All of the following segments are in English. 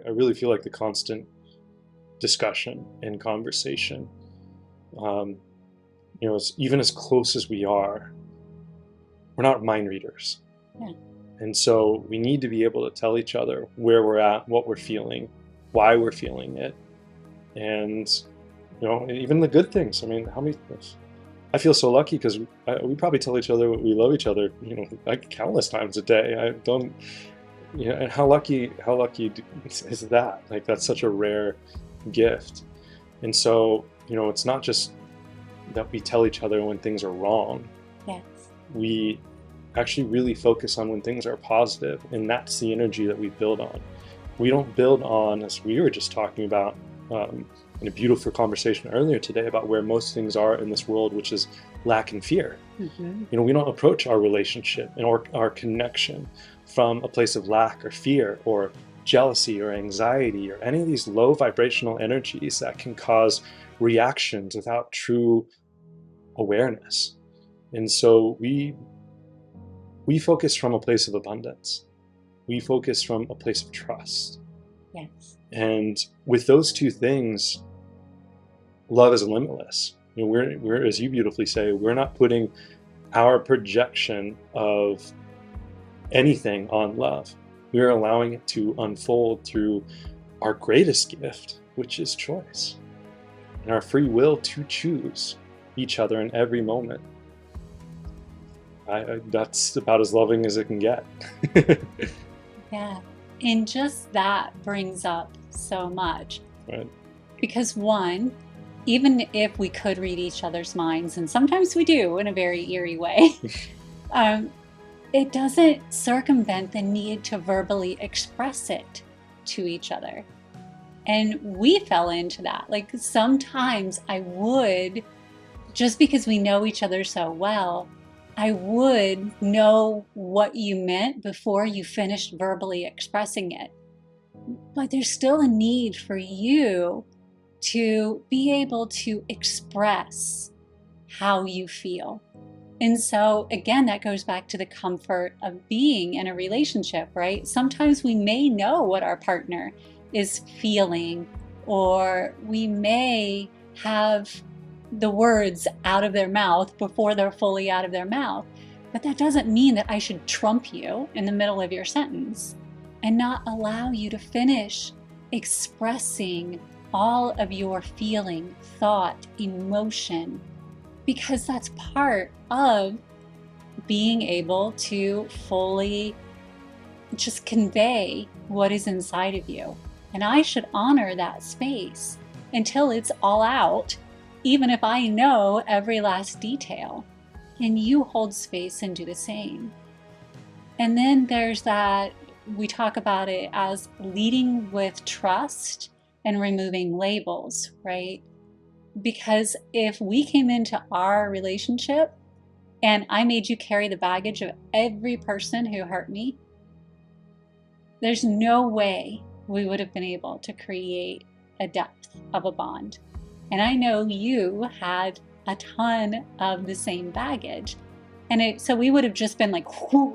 I really feel like the constant discussion and conversation, even as close as we are, we're not mind readers. Yeah. And so we need to be able to tell each other where we're at, what we're feeling, why we're feeling it. And, even the good things. I mean, I feel so lucky because we probably tell each other we love each other, like countless times a day. I don't, and how lucky is that? Like, that's such a rare gift. And so, it's not just that we tell each other when things are wrong. Yes. We actually really focus on when things are positive, and that's the energy that we build on. We don't build on, as we were just talking about in a beautiful conversation earlier today, about where most things are in this world, which is lack and fear. Mm-hmm. We don't approach our relationship and our connection from a place of lack or fear or jealousy or anxiety or any of these low vibrational energies that can cause reactions without true awareness. And so we focus from a place of abundance. We focus from a place of trust. Yes. And with those two things, love is limitless. We're, as you beautifully say, we're not putting our projection of anything on love. We're allowing it to unfold through our greatest gift, which is choice, and our free will to choose each other in every moment. That's about as loving as it can get. Yeah. And just that brings up so much. Right. Because one, even if we could read each other's minds, and sometimes we do in a very eerie way, it doesn't circumvent the need to verbally express it to each other. And we fell into that. Like, sometimes I would, just because we know each other so well, I would know what you meant before you finished verbally expressing it. But there's still a need for you to be able to express how you feel. And so again, that goes back to the comfort of being in a relationship, right? Sometimes we may know what our partner is feeling, or we may have the words out of their mouth before they're fully out of their mouth. But that doesn't mean that I should trump you in the middle of your sentence and not allow you to finish expressing all of your feeling, thought, emotion, because that's part of being able to fully just convey what is inside of you. And I should honor that space until it's all out, even if I know every last detail. And you hold space and do the same. And then there's that, we talk about it as leading with trust and removing labels, right? Because if we came into our relationship and I made you carry the baggage of every person who hurt me, there's no way we would have been able to create a depth of a bond. And I know you had a ton of the same baggage. And so we would have just been like,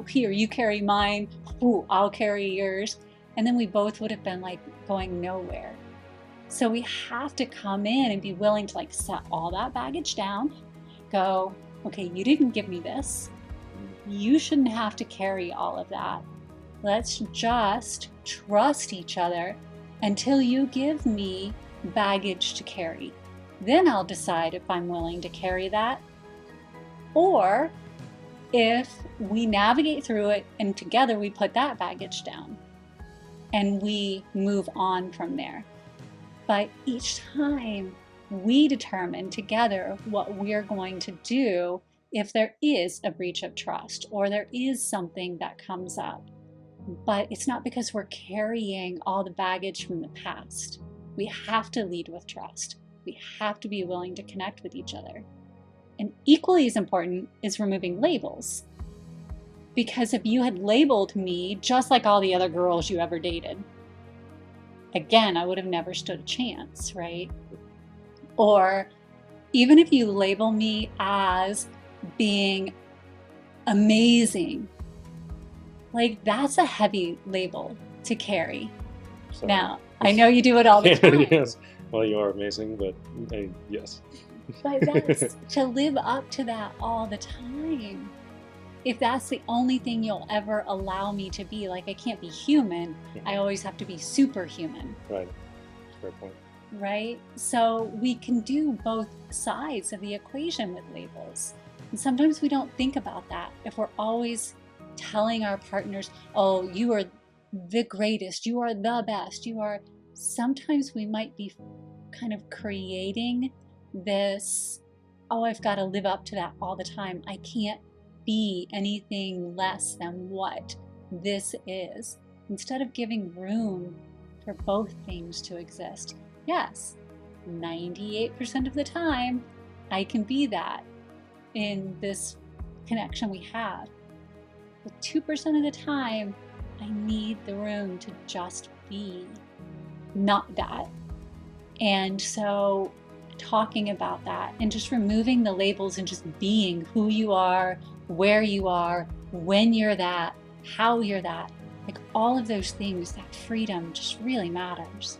here, you carry mine, I'll carry yours. And then we both would have been like going nowhere. So we have to come in and be willing to like set all that baggage down, go, okay, you didn't give me this. You shouldn't have to carry all of that. Let's just trust each other until you give me baggage to carry. Then I'll decide if I'm willing to carry that, or if we navigate through it and together we put that baggage down and we move on from there. But each time we determine together what we're going to do if there is a breach of trust or there is something that comes up. But it's not because we're carrying all the baggage from the past. We have to lead with trust. We have to be willing to connect with each other. And equally as important is removing labels. Because if you had labeled me just like all the other girls you ever dated, again, I would have never stood a chance, right? Or even if you label me as being amazing, like that's a heavy label to carry. So. Now, I know you do it all the time. Yes. Well, you are amazing, but yes. But that's to live up to that all the time. If that's the only thing you'll ever allow me to be, like I can't be human, I always have to be superhuman. Right. Fair point. Right? So we can do both sides of the equation with labels. And sometimes we don't think about that. If we're always telling our partners, oh, you are the greatest, you are the best, you are, sometimes we might be kind of creating this, oh, I've got to live up to that all the time. I can't be anything less than what this is, instead of giving room for both things to exist. Yes, 98% of the time, I can be that in this connection we have. But 2% of the time, I need the room to just be not that. And so talking about that and just removing the labels and just being who you are, where you are, when you're that, how you're that, like all of those things, that freedom just really matters.